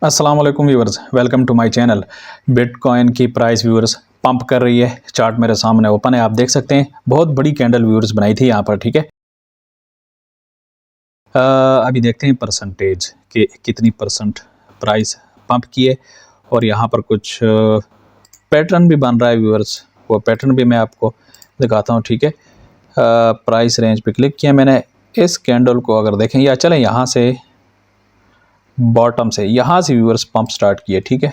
अस्सलाम वालेकुम viewers, welcome to my channel. Bitcoin की प्राइस व्यूअर्स पंप कर रही है। चार्ट मेरे सामने ओपन है, आप देख सकते हैं। बहुत बड़ी कैंडल व्यूअर्स बनाई थी यहाँ पर, ठीक है। अभी देखते हैं परसेंटेज कि कितनी परसेंट प्राइस पंप की है। और यहाँ पर कुछ पैटर्न भी बन रहा है व्यूअर्स, वो पैटर्न भी मैं आपको दिखाता हूँ, ठीक है। प्राइस रेंज पे क्लिक किया मैंने। इस कैंडल को अगर देखें, या चलें यहाँ से बॉटम से, यहाँ से व्यूअर्स पंप स्टार्ट किए, ठीक है।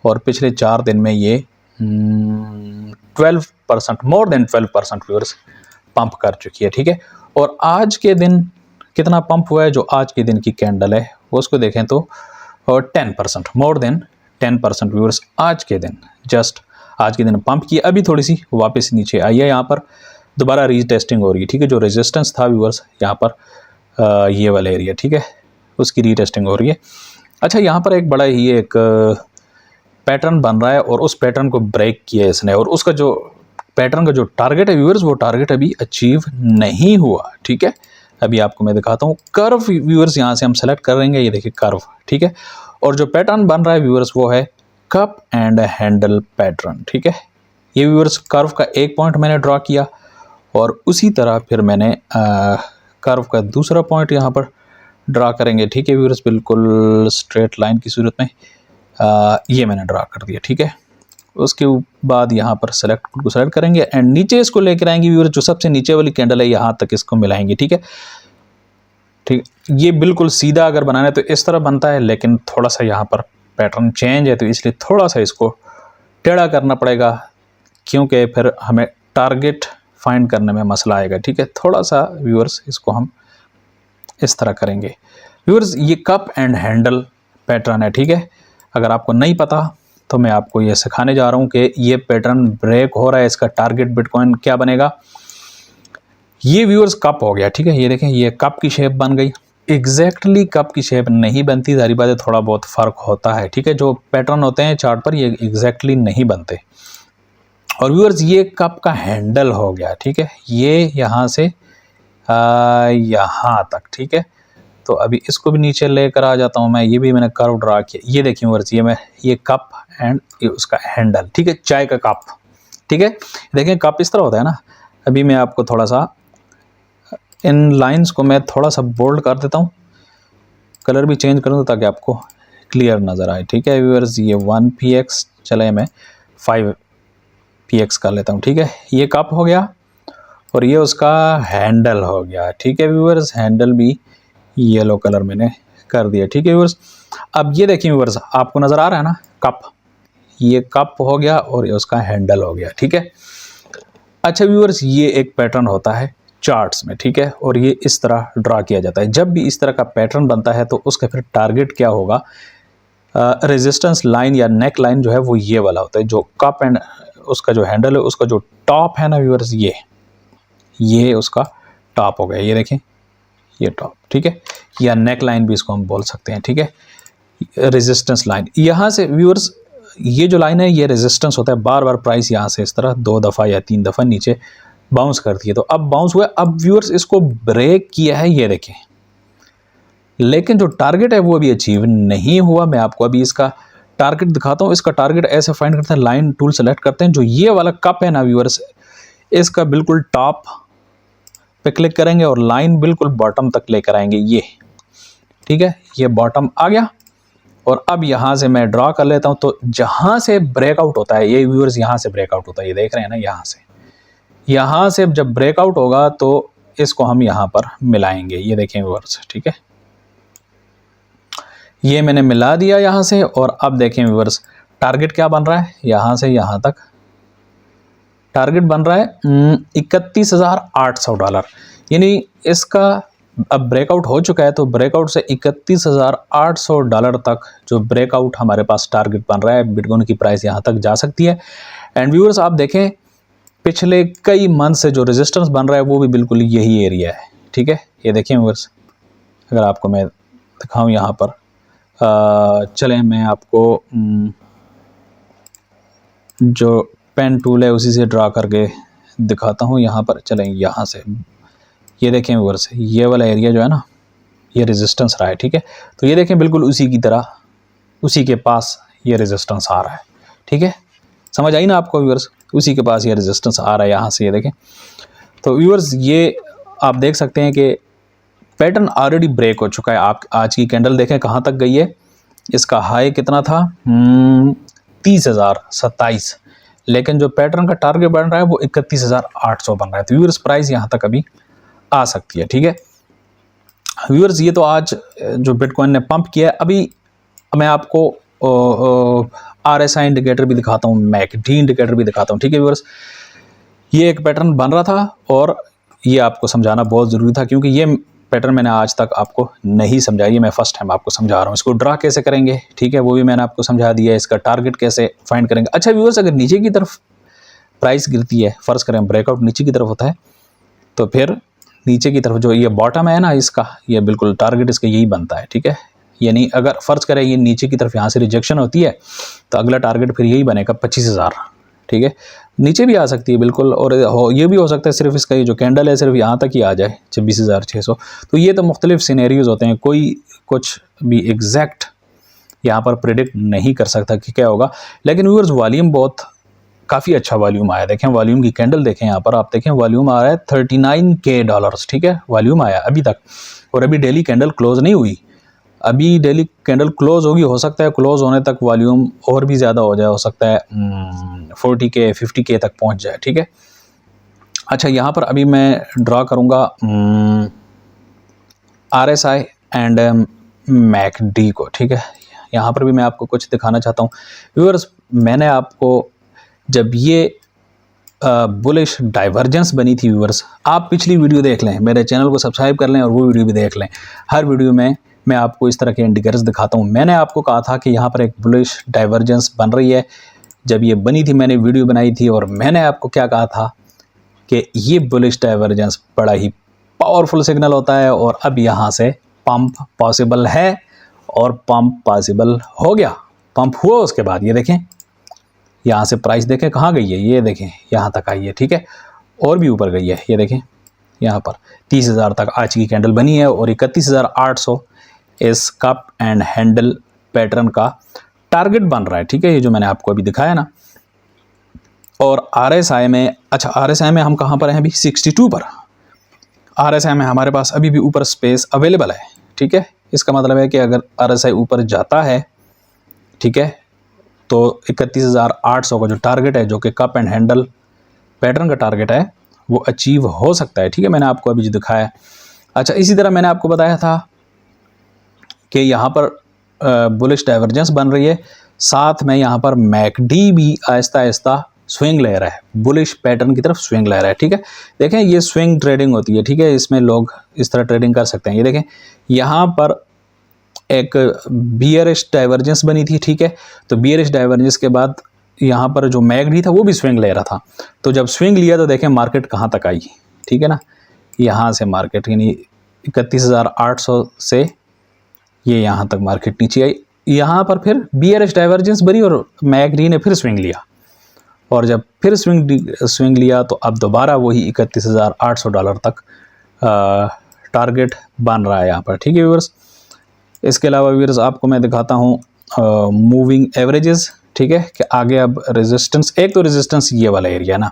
और पिछले 4 दिन में ये 12%, मोर देन 12% व्यूअर्स पंप कर चुकी है, ठीक है। और आज के दिन कितना पंप हुआ है, जो आज के दिन की कैंडल है उसको देखें तो 10%, मोर देन 10% व्यूअर्स आज के दिन, जस्ट आज के दिन पंप किया। अभी थोड़ी सी वापस नीचे आई है, यहाँ पर दोबारा रीटेस्टिंग हो रही है, ठीक है। जो रेजिस्टेंस था व्यूअर्स यहाँ पर ये वाला एरिया, ठीक है, उसकी रीटेस्टिंग हो रही है। अच्छा, यहाँ पर एक बड़ा ही एक पैटर्न बन रहा है और उस पैटर्न को ब्रेक किया है इसने, और उसका जो पैटर्न का जो टारगेट है व्यूअर्स, वो टारगेट अभी अचीव नहीं हुआ, ठीक है। अभी आपको मैं दिखाता हूँ। कर्व व्यूअर्स यहाँ से हम सेलेक्ट करेंगे, ये देखिए कर्व, ठीक है। और जो पैटर्न बन रहा है व्यूअर्स वो है कप एंड हैंडल पैटर्न, ठीक है। ये व्यूअर्स कर्व का एक पॉइंट मैंने ड्रॉ किया और उसी तरह फिर मैंने कर्व का दूसरा पॉइंट यहाँ पर ड्रा करेंगे, ठीक है व्यूअर्स, बिल्कुल स्ट्रेट लाइन की सूरत में ये मैंने ड्रा कर दिया, ठीक है। उसके बाद यहाँ पर सेलेक्ट करेंगे एंड नीचे इसको लेकर आएंगे व्यूअर्स, जो सबसे नीचे वाली कैंडल है यहाँ तक इसको मिलाएंगे, ठीक है। ठीक, ये बिल्कुल सीधा अगर बनाना है तो इस तरह बनता है, लेकिन थोड़ा सा यहाँ पर पैटर्न चेंज है तो इसलिए थोड़ा सा इसको टेढ़ा करना पड़ेगा, क्योंकि फिर हमें टारगेट फाइंड करने में मसला आएगा, ठीक है। थोड़ा सा व्यूअर्स इसको हम इस तरह करेंगे व्यूअर्स। ये कप एंड हैंडल पैटर्न है, ठीक है। अगर आपको नहीं पता तो मैं आपको ये सिखाने जा रहा हूँ कि ये पैटर्न ब्रेक हो रहा है, इसका टारगेट बिटकॉइन क्या बनेगा। ये व्यूअर्स कप हो गया, ठीक है। ये देखें, ये कप की शेप बन गई। एग्जैक्टली कप की शेप नहीं बनती, सारी बातें थोड़ा बहुत फ़र्क होता है, ठीक है। जो पैटर्न होते हैं चार्ट पर ये एग्जैक्टली नहीं बनते। और व्यूअर्स ये कप का हैंडल हो गया, ठीक है। ये यहाँ से यहाँ तक, ठीक है। तो अभी इसको भी नीचे लेकर आ जाता हूँ मैं। ये भी मैंने कर्व ड्रा किया, ये देखिए व्यूअर्स, ये कप एंड ये उसका हैंडल, ठीक है। चाय का कप, ठीक है। देखें कप इस तरह होता है ना। अभी मैं आपको थोड़ा सा इन लाइंस को मैं थोड़ा सा बोल्ड कर देता हूँ, कलर भी चेंज कर दूँ ताकि आपको क्लियर नज़र आए, ठीक है व्यूअर्स। ये 1px, चले मैं 5px कर लेता हूँ, ठीक है। ये कप हो गया और ये उसका हैंडल हो गया, ठीक है व्यूअर्स। हैंडल भी येलो कलर मैंने कर दिया, ठीक है व्यूअर्स। अब ये देखिए व्यूअर्स, आपको नज़र आ रहा है ना कप, ये कप हो गया और ये उसका हैंडल हो गया, ठीक है। अच्छा व्यूअर्स, ये एक पैटर्न होता है चार्ट्स में, ठीक है। और ये इस तरह ड्रा किया जाता है। जब भी इस तरह का पैटर्न बनता है तो उसका फिर टारगेट क्या होगा, रेजिस्टेंस लाइन या नेक लाइन जो है वो ये वाला होता है। जो कप एंड उसका जो हैंडल है, उसका जो टॉप है ना व्यूअर्स, ये उसका टॉप हो गया, ये देखें ये टॉप, ठीक है। या नेक लाइन भी इसको हम बोल सकते हैं, ठीक है। रेजिस्टेंस लाइन यहाँ से व्यूअर्स, ये जो लाइन है ये रेजिस्टेंस होता है। बार बार प्राइस यहाँ से इस तरह 2 दफ़ा या 3 दफ़ा नीचे बाउंस करती है, तो अब बाउंस हुआ। अब व्यूअर्स इसको ब्रेक किया है, ये देखें, लेकिन जो टारगेट है वो अभी अचीव नहीं हुआ। मैं आपको अभी इसका टारगेट दिखाता हूँ। इसका टारगेट ऐसे फाइंड करते हैं, लाइन टूल सेलेक्ट करते हैं। जो ये वाला कप है ना व्यूअर्स, इसका बिल्कुल टॉप पे क्लिक करेंगे और लाइन बिल्कुल बॉटम तक लेकर आएंगे, ये, ठीक है। ये बॉटम आ गया और अब यहाँ से मैं ड्रा कर लेता हूँ। तो जहाँ से ब्रेकआउट होता है ये व्यूअर्स, यहाँ से ब्रेकआउट होता है, ये देख रहे हैं ना, यहाँ से जब ब्रेकआउट होगा तो इसको हम यहाँ पर मिलाएंगे, ये देखें व्यूअर्स, ठीक है। ये मैंने मिला दिया यहाँ से। और अब देखें व्यूअर्स, टारगेट क्या बन रहा है, यहाँ से यहाँ तक टारगेट बन रहा है $31,800, यानी इसका अब ब्रेकआउट हो चुका है। तो ब्रेकआउट से $31,800 तक जो ब्रेकआउट हमारे पास टारगेट बन रहा है, बिटकॉइन की प्राइस यहाँ तक जा सकती है। एंड व्यूअर्स आप देखें, पिछले कई मंथ से जो रेजिस्टेंस बन रहा है वो भी बिल्कुल यही एरिया है, ठीक है। ये देखें व्यूअर्स, अगर आपको मैं दिखाऊँ यहाँ पर, चलें मैं आपको जो पेन टूल है उसी से ड्रा करके दिखाता हूँ। यहाँ पर चलें, यहाँ से ये देखें व्यूअर्स, ये वाला एरिया जो है ना, ये रेजिस्टेंस रहा है, ठीक है। तो ये देखें बिल्कुल उसी की तरह उसी के पास ये रेजिस्टेंस आ रहा है, ठीक है, समझ आई ना आपको व्यूअर्स, उसी के पास ये रेजिस्टेंस आ रहा है यहाँ से, ये देखें। तो व्यूअर्स ये आप देख सकते हैं कि पैटर्न ऑलरेडी ब्रेक हो चुका है। आप आज की कैंडल देखें कहाँ तक गई है, इसका हाई कितना था 30,027, लेकिन जो पैटर्न का टारगेट बन रहा है वो 31,800 बन रहा है। तो व्यूअर्स प्राइस यहाँ तक अभी आ सकती है, ठीक है व्यूअर्स। ये तो आज जो बिटकॉइन ने पंप किया है। अभी मैं आपको RSI इंडिकेटर भी दिखाता हूँ, MACD इंडिकेटर भी दिखाता हूँ, ठीक है व्यूअर्स। ये एक पैटर्न बन रहा था और ये आपको समझाना बहुत ज़रूरी था, क्योंकि ये पैटर्न मैंने आज तक आपको नहीं समझाया, ये मैं फर्स्ट टाइम आपको समझा रहा हूँ। इसको ड्रा कैसे करेंगे, ठीक है, वो भी मैंने आपको समझा दिया है। इसका टारगेट कैसे फाइंड करेंगे। अच्छा व्यूअर्स, अगर नीचे की तरफ प्राइस गिरती है, फ़र्ज़ करें ब्रेकआउट नीचे की तरफ होता है, तो फिर नीचे की तरफ जो ये बॉटम है ना इसका, ये बिल्कुल टारगेट इसका यही बनता है, ठीक है। यानी अगर फ़र्ज़ करें ये नीचे की तरफ यहाँ से रिजेक्शन होती है, तो अगला टारगेट फिर यही बनेगा 25,000, ठीक है। नीचे भी आ सकती है बिल्कुल, और ये भी हो सकता है सिर्फ इसका ये जो कैंडल है सिर्फ यहाँ तक ही आ जाए 26,600। तो ये तो मुख्तलिफ सिनेरियोज़ होते हैं, कोई कुछ भी एग्जैक्ट यहाँ पर प्रिडिक्ट नहीं कर सकता कि क्या होगा। लेकिन व्यूअर्स वॉल्यूम बहुत काफ़ी अच्छा वॉल्यूम आया, देखें वॉल्यूम की कैंडल देखें यहाँ पर, आप देखें वॉल्यूम आ रहा है $39K, ठीक है, वॉल्यूम आया अभी तक। और अभी डेली कैंडल क्लोज नहीं हुई, अभी डेली कैंडल क्लोज होगी, हो सकता है क्लोज होने तक वॉल्यूम और भी ज़्यादा हो जाए, हो सकता है 40K 50K तक पहुंच जाए, ठीक है। अच्छा यहाँ पर अभी मैं ड्रा करूँगा RSI एंड MACD को, ठीक है। यहाँ पर भी मैं आपको कुछ दिखाना चाहता हूँ व्यूअर्स। मैंने आपको जब ये बुलिश डाइवर्जेंस बनी थी व्यूअर्स, आप पिछली वीडियो देख लें, मेरे चैनल को सब्सक्राइब कर लें और वो वीडियो भी देख लें। हर वीडियो में मैं आपको इस तरह के इंडिकेटर्स दिखाता हूँ। मैंने आपको कहा था कि यहाँ पर एक बुलिश डाइवर्जेंस बन रही है। जब ये बनी थी मैंने वीडियो बनाई थी और मैंने आपको क्या कहा था कि ये बुलिश डाइवर्जेंस बड़ा ही पावरफुल सिग्नल होता है और अब यहाँ से पंप पॉसिबल है और पंप पॉसिबल हो गया। पंप हुआ, उसके बाद ये देखें यहाँ से प्राइस देखें कहाँ गई है, ये देखें यहाँ तक आई है, ठीक है, और भी ऊपर गई है। ये देखें यहाँ पर 30,000 तक आज की कैंडल बनी है और 31,800 इस कप एंड हैंडल पैटर्न का टारगेट बन रहा है, ठीक है, ये जो मैंने आपको अभी दिखाया ना। और RSI में, अच्छा RSI में हम कहाँ पर हैं अभी 62 पर। RSI में हमारे पास अभी भी ऊपर स्पेस अवेलेबल है, ठीक है। इसका मतलब है कि अगर RSI ऊपर जाता है, ठीक है, तो 31,800 का जो टारगेट है, जो कि कप एंड हैंडल पैटर्न का टारगेट है, वो अचीव हो सकता है, ठीक है। मैंने आपको अभी जो दिखाया है। अच्छा इसी तरह मैंने आपको बताया था कि यहाँ पर बुलिश डाइवर्जेंस बन रही है, साथ में यहाँ पर MACD भी आहिस्ता आहिस्ता स्विंग ले रहा है, बुलिश पैटर्न की तरफ स्विंग ले रहा है, ठीक है। देखें ये स्विंग ट्रेडिंग होती है, ठीक है, इसमें लोग इस तरह ट्रेडिंग कर सकते हैं। ये देखें यहाँ पर एक बियरिश डाइवर्जेंस बनी थी, ठीक है, तो बियरिश डाइवर्जेंस के बाद यहाँ पर जो MACD था वो भी स्विंग ले रहा था। तो जब स्विंग लिया तो देखें मार्केट कहाँ तक आई, ठीक है ना, यहाँ से मार्केट यानी 31,800 से ये यहाँ तक मार्केट नीचे आई। यहाँ पर फिर बियरिश डाइवर्जेंस बनी और MACD ने फिर स्विंग लिया, और जब फिर स्विंग लिया तो अब दोबारा वही $31,800 तक टारगेट बन रहा है यहाँ पर, ठीक है व्यूअर्स। इसके अलावा व्यूअर्स आपको मैं दिखाता हूँ मूविंग एवरेजेस, ठीक है, कि आगे अब रेजिस्टेंस, एक तो रेजिस्टेंस ये वाला एरिया ना,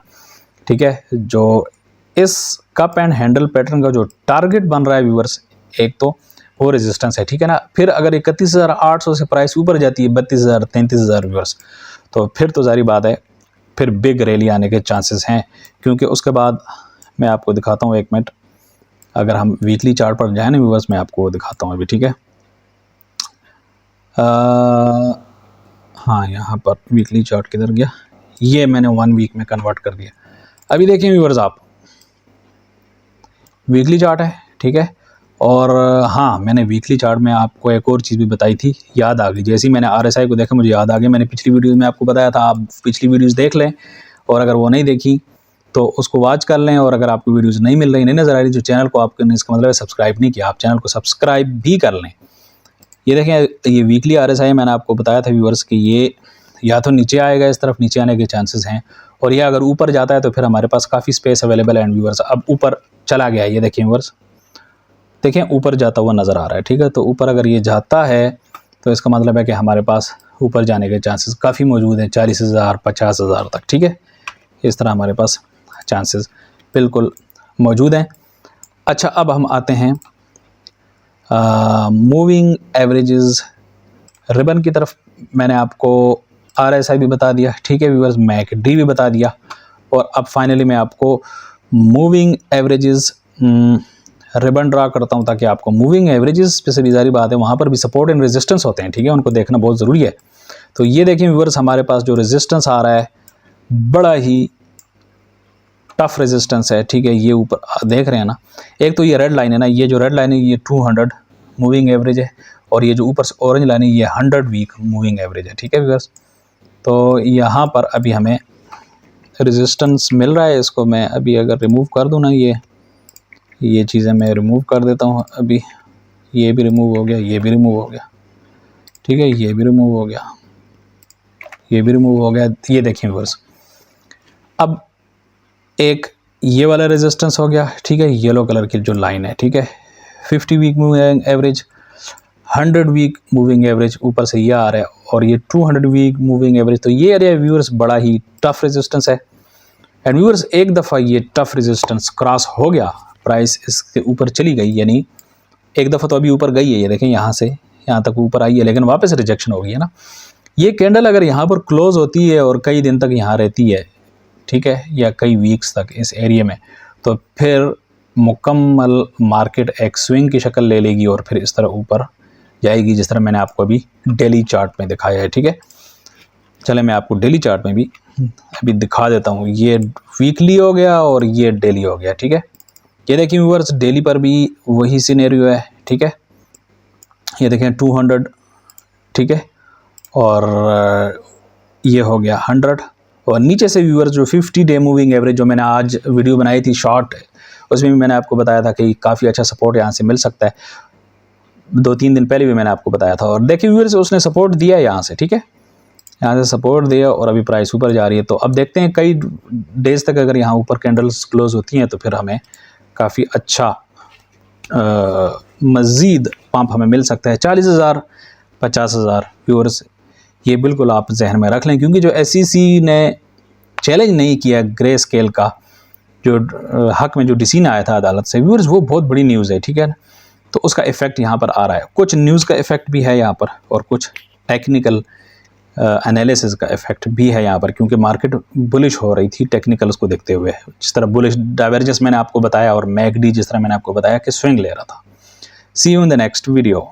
ठीक है, जो इस कप एंड हैंडल पैटर्न का जो टारगेट बन रहा है व्यूअर्स, एक तो वो रेजिस्टेंस है, ठीक है ना। फिर अगर 31,800 से प्राइस ऊपर जाती है 32,000 33,000 व्यूअर्स, तो फिर तो जारी बात है, फिर बिग रैली आने के चांसेस हैं, क्योंकि उसके बाद मैं आपको दिखाता हूँ, एक मिनट, अगर हम वीकली चार्ट पर जाए ना व्यूअर्स, मैं आपको दिखाता हूँ अभी, ठीक है। हाँ यहाँ पर वीकली चार्ट किधर गया, ये मैंने 1 वीक में कन्वर्ट कर दिया। अभी देखें व्यूअर्स, आप वीकली चार्ट है, ठीक है। और हाँ मैंने वीकली चार्ट में आपको एक और चीज़ भी बताई थी, याद आ गई, जैसे ही मैंने RSI को देखा मुझे याद आ गया। मैंने पिछली वीडियो में आपको बताया था, आप पिछली वीडियोस देख लें, और अगर वो नहीं देखी तो उसको वॉच कर लें। और अगर आपको वीडियोस नहीं मिल रही, नहीं नज़र आ रही जो चैनल को, आपने इसका मतलब है सब्सक्राइब नहीं किया, आप चैनल को सब्सक्राइब भी कर लें। ये देखें ये वीकली RSI मैंने आपको बताया था व्यूअर्स कि ये या तो नीचे आएगा, इस तरफ नीचे आने के चांसेस हैं, और ये अगर ऊपर जाता है तो फिर हमारे पास काफ़ी स्पेस अवेलेबल है। एंड व्यूअर्स अब ऊपर चला गया है, ये देखिए व्यूअर्स, देखें ऊपर जाता हुआ नज़र आ रहा है, ठीक है। तो ऊपर अगर ये जाता है तो इसका मतलब है कि हमारे पास ऊपर जाने के चांसेस काफ़ी मौजूद हैं, 40,000 50,000 तक, ठीक है। इस तरह हमारे पास चांसेस बिल्कुल मौजूद हैं। अच्छा, अब हम आते हैं मूविंग एवरेजेस रिबन की तरफ। मैंने आपको RSI भी बता दिया, ठीक है व्यूअर्स, MACD भी बता दिया, और अब फाइनली मैं आपको मूविंग एवरेजेस रिबन ड्रा करता हूं, ताकि आपको मूविंग एवरेजेस पे से भी जारी बात है, वहाँ पर भी सपोर्ट एंड रेजिस्टेंस होते हैं, ठीक है, उनको देखना बहुत ज़रूरी है। तो ये देखिए व्यूअर्स, हमारे पास जो रेजिस्टेंस आ रहा है बड़ा ही टफ रेजिस्टेंस है, ठीक है। ये ऊपर देख रहे हैं ना, एक तो ये रेड लाइन है ना, ये जो रेड लाइन है ये 200 मूविंग एवरेज है, और ये जो ऊपर से ऑरेंज लाइन है ये 100 वीक मूविंग एवरेज है, ठीक है व्यूअर्स। तो यहाँ पर अभी हमें रेजिस्टेंस मिल रहा है, इसको मैं अभी अगर रिमूव कर दूँ ना, ये चीज़ें मैं रिमूव कर देता हूँ अभी। ये भी रिमूव हो गया, ये भी रिमूव हो गया, ठीक है, ये भी रिमूव हो गया, ये भी रिमूव हो गया। ये देखिए व्यूअर्स, अब एक ये वाला रेजिस्टेंस हो गया, ठीक है, येलो कलर की जो लाइन है, ठीक है, 50 week moving average, 100 week moving average ऊपर से ये आ रहा है, और ये 200 वीक मूविंग एवरेज। तो ये एरिया व्यूअर्स बड़ा ही टफ रेजिस्टेंस है। एंड व्यूअर्स, एक दफ़ा ये टफ रेजिस्टेंस क्रॉस हो गया, प्राइस इसके ऊपर चली गई, यानी एक दफ़ा तो अभी ऊपर गई है, ये देखें यहाँ से यहाँ तक ऊपर आई है, लेकिन वापस रिजेक्शन हो गई है ना। ये कैंडल अगर यहाँ पर क्लोज होती है और कई दिन तक यहाँ रहती है, ठीक है, या कई वीक्स तक इस एरिया में, तो फिर मुकम्मल मार्केट एक स्विंग की शक्ल ले लेगी और फिर इस तरह ऊपर जाएगी, जिस तरह मैंने आपको अभी डेली चार्ट में दिखाया है, ठीक है। चले मैं आपको डेली चार्ट में भी अभी दिखा देता हूँ। ये वीकली हो गया और ये डेली हो गया, ठीक है। ये देखिए व्यूअर्स, डेली पर भी वही सिनेरियो है, ठीक है। ये देखें 200, ठीक है, और ये हो गया 100, और नीचे से व्यूअर्स जो 50 डे मूविंग एवरेज जो मैंने आज वीडियो बनाई थी शॉर्ट, उसमें भी मैंने आपको बताया था कि काफ़ी अच्छा सपोर्ट यहाँ से मिल सकता है। 2-3 दिन पहले भी मैंने आपको बताया था, और देखिए व्यूअर्स, उसने सपोर्ट दिया यहाँ से, ठीक है, यहाँ से सपोर्ट दिया और अभी प्राइस ऊपर जा रही है। तो अब देखते हैं कई डेज तक अगर यहाँ ऊपर कैंडल्स क्लोज होती हैं तो फिर हमें काफ़ी अच्छा मज़ीद पंप हमें मिल सकता है। 40,000 50,000 व्यूअर्स, ये बिल्कुल आप जहन में रख लें, क्योंकि जो SEC ने चैलेंज नहीं किया ग्रे स्केल का, जो हक में जो डिसीजन आया था अदालत से व्यूअर्स, वो बहुत बड़ी न्यूज़ है, ठीक है। तो उसका इफ़ेक्ट यहाँ पर आ रहा है, कुछ न्यूज़ का इफ़ेक्ट भी है यहाँ पर, और कुछ टेक्निकल एनालिसिस का इफेक्ट भी है यहाँ पर, क्योंकि मार्केट बुलिश हो रही थी टेक्निकल्स को देखते हुए, जिस तरह बुलिश डाइवर्जेंस मैंने आपको बताया, और MACD जिस तरह मैंने आपको बताया कि स्विंग ले रहा था। See you in the next video.